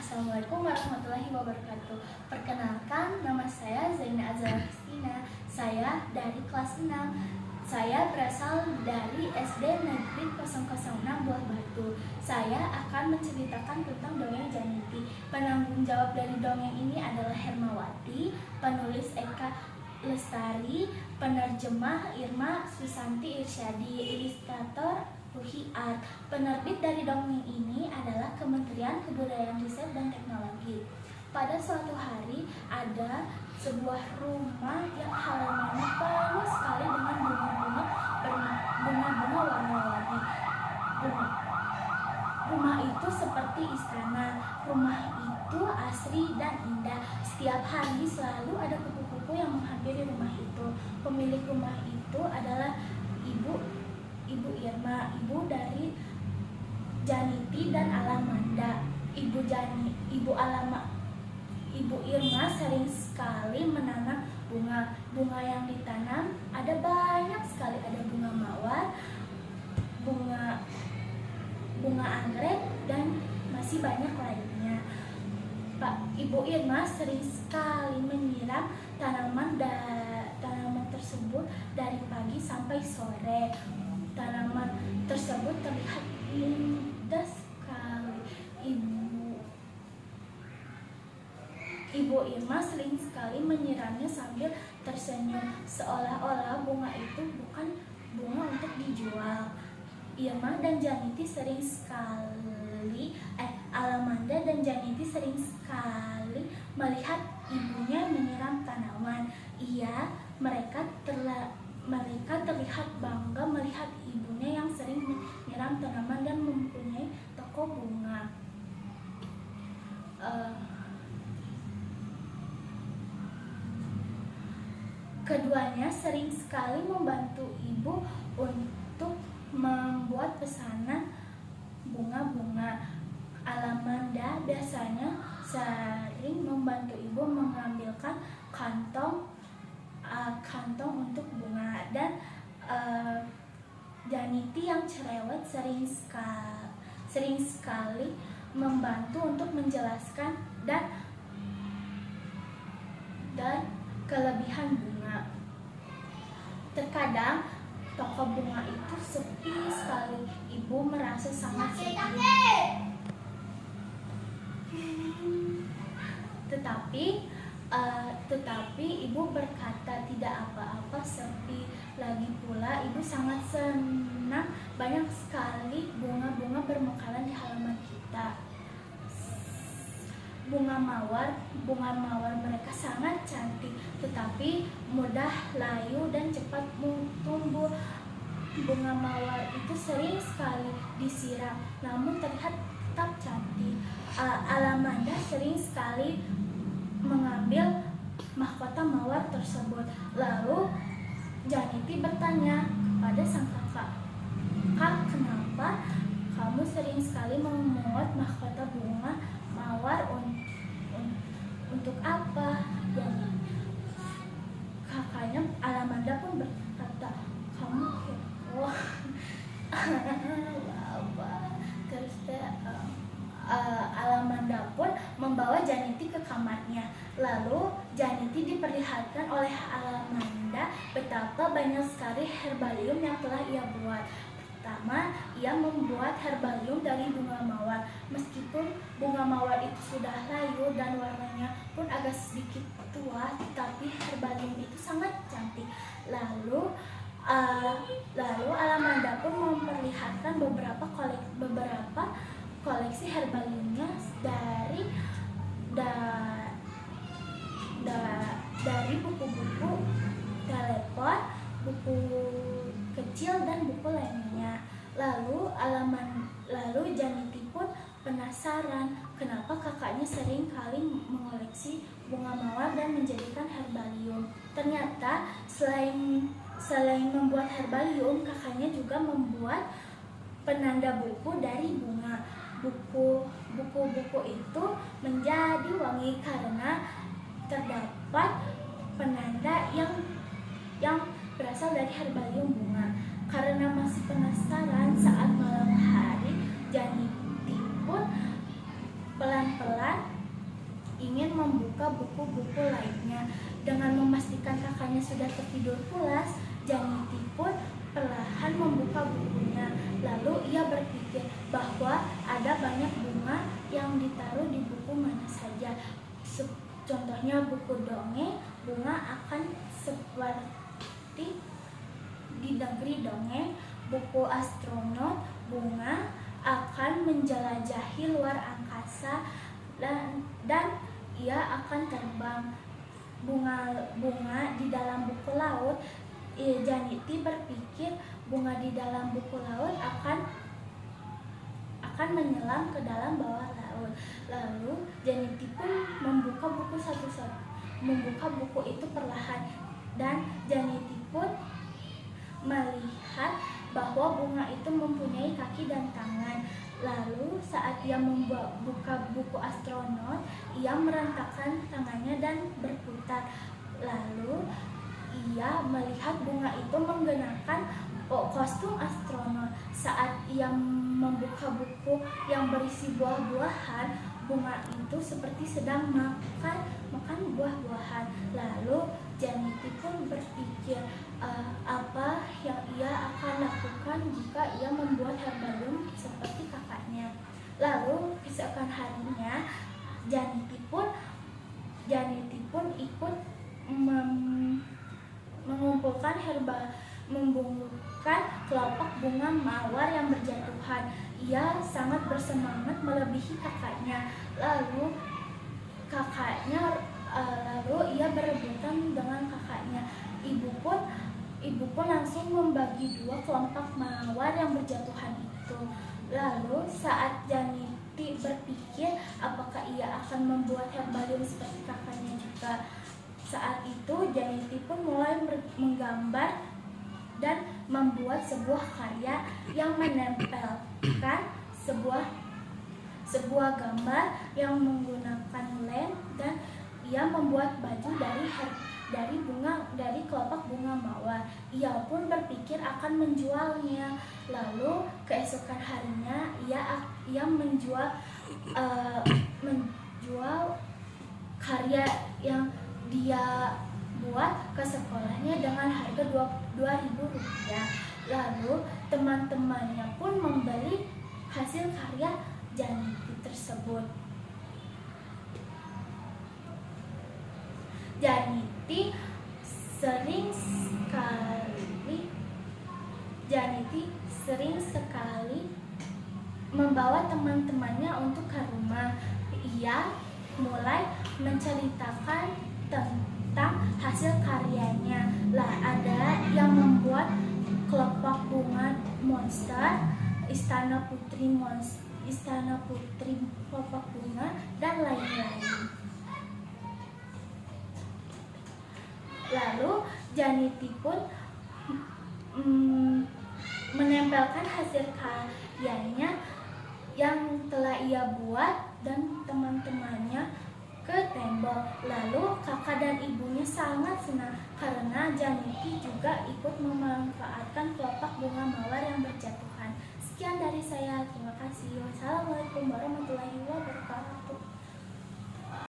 Assalamualaikum warahmatullahi wabarakatuh. Perkenalkan, nama saya Zaina Azhar Kristina. Saya dari kelas 6. Saya berasal dari SD Negeri 006 Buah Batu. Saya akan menceritakan tentang dongeng Janiti. Penanggung jawab dari dongeng ini adalah Hermawati, penulis Eka Lestari, penerjemah Irma Susanti Irsyadi, ilustrator Ruhi Art. Penerbit dari dongeng ini adalah Kementerian Kebudayaan Riset dan Teknologi. Pada suatu hari ada sebuah rumah yang halamannya penuh sekali dengan bunga-bunga warna-warni. Rumah itu seperti istana. Rumah itu asri dan indah. Setiap hari selalu ada kupu-kupu yang menghampiri rumah itu. Pemilik rumah itu adalah Ibu Irma, ibu dari Janiti dan Alamanda. Ibu Irma sering sekali menanam bunga yang ditanam. Ada banyak sekali, ada bunga mawar, bunga anggrek, dan masih banyak lainnya. Ibu Irma sering sekali menyiram tanaman tersebut dari pagi sampai sore. Tanaman tersebut terlihat indah sekali. Ibu Irma sering sekali menyiramnya sambil tersenyum, seolah-olah bunga itu bukan bunga untuk dijual. Alamanda dan Janiti sering sekali melihat ibunya menyiram tanaman. Mereka terlihat bangga melihat ibunya yang sering menyiram tanaman dan mempunyai toko bunga. Keduanya sering sekali membantu ibu untuk membuat pesanan bunga-bunga. Alamanda biasanya sering membantu ibu mengambilkan kantong untuk bunga, dan Janiti yang cerewet sering sekali membantu untuk menjelaskan dan kelebihan bunga. Terkadang toko bunga itu sepi sekali. Ibu merasa sangat sedih. Tetapi ibu berkata, tidak apa-apa, sepi. Lagi pula ibu sangat senang banyak sekali bunga-bunga bermekaran di halaman kita. Bunga mawar mereka sangat cantik, tetapi mudah layu dan cepat tumbuh. Bunga mawar itu sering sekali disiram, namun terlihat tetap cantik. Alamanda sering sekali mengambil mahkota mawar tersebut. Lalu Janiti bertanya kepada sang kakak, "Kak, kenapa kamu sering sekali memungut mahkota bunga mawar untuk apa?" Dan kakaknya Alamanda pun berkata, "Kamu kepo." Terus Alamanda pun membawa Janiti ke kamarnya. Lalu Janiti diperlihatkan oleh Alamanda betapa banyak sekali herbalium yang telah ia buat. Pertama, ia membuat herbalium dari bunga mawar. Meskipun bunga mawar itu sudah layu dan warnanya pun agak sedikit tua, tetapi herbalium itu sangat cantik. Lalu Alamanda pun memperlihatkan beberapa koleksi herbaliumnya dari buku-buku telepon, buku kecil, dan buku lainnya. Lalu Janiti pun penasaran kenapa kakaknya sering kali mengoleksi bunga mawar dan menjadikan herbalium. Ternyata selain membuat herbalium, kakaknya juga membuat penanda buku dari bunga. Buku-buku itu menjadi wangi karena terdapat penanda yang berasal dari herbalium bunga. Karena masih penasaran, saat malam hari Janiti pun pelan-pelan ingin membuka buku-buku lainnya. Dengan memastikan kakaknya sudah tertidur pulas, Janity pun perlahan membuka bukunya. Lalu ia berpikir bahwa ada banyak bunga yang ditaruh di buku mana saja. Contohnya buku dongeng, bunga akan seperti di negeri dongeng. Buku astronot, bunga akan menjelajahi luar angkasa dan ia akan terbang. Bunga di dalam buku laut, Janity berpikir bunga di dalam buku laut akan menyelam ke dalam bawah laut. Lalu Janity pun membuka buku satu-satu, membuka buku itu perlahan, dan Janity pun melihat bahwa bunga itu mempunyai kaki dan tangan. Lalu saat ia membuka buku astronot, ia merentakkan tangannya dan berputar. Lalu ia melihat bunga itu menggunakan kostum astronot. Saat ia membuka buku yang berisi buah-buahan, bunga itu seperti sedang makan buah-buahan. Lalu Janity pun berpikir apa yang ia akan lakukan jika ia membuat herbarium seperti kakaknya. Lalu keesokan harinya Janity pun ikut mengumpulkan kelompok bunga mawar yang berjatuhan. Ia sangat bersemangat melebihi kakaknya. Lalu ia berebutan dengan kakaknya. Ibu pun langsung membagi dua kelompok mawar yang berjatuhan itu. Lalu saat Janity berpikir apakah ia akan membuat herbarium seperti kakaknya juga. Saat itu Janity pun mulai menggambar dan membuat sebuah karya yang menempelkan sebuah gambar yang menggunakan lem, dan ia membuat baju dari kelompok bunga mawar. Ia pun berpikir akan menjualnya. Lalu keesokan harinya ia menjual karya yang dia buat ke sekolahnya dengan harga Rp2.000. Lalu teman-temannya pun membeli hasil karya Janity tersebut. Janity sering sekali membawa teman-temannya untuk ke rumah. Ia mulai menceritakan tentang hasil karyanya. Ada yang membuat kelopak bunga monster, istana putri kelopak bunga, dan lain-lain. Lalu Janity pun menempelkan hasil karyanya yang telah ia buat dan teman-temannya ke tembok. Lalu kakak dan ibunya sangat senang karena Janity juga ikut memanfaatkan kelopak bunga mawar yang berjatuhan. Sekian dari saya, terima kasih. Wassalamualaikum warahmatullahi wabarakatuh.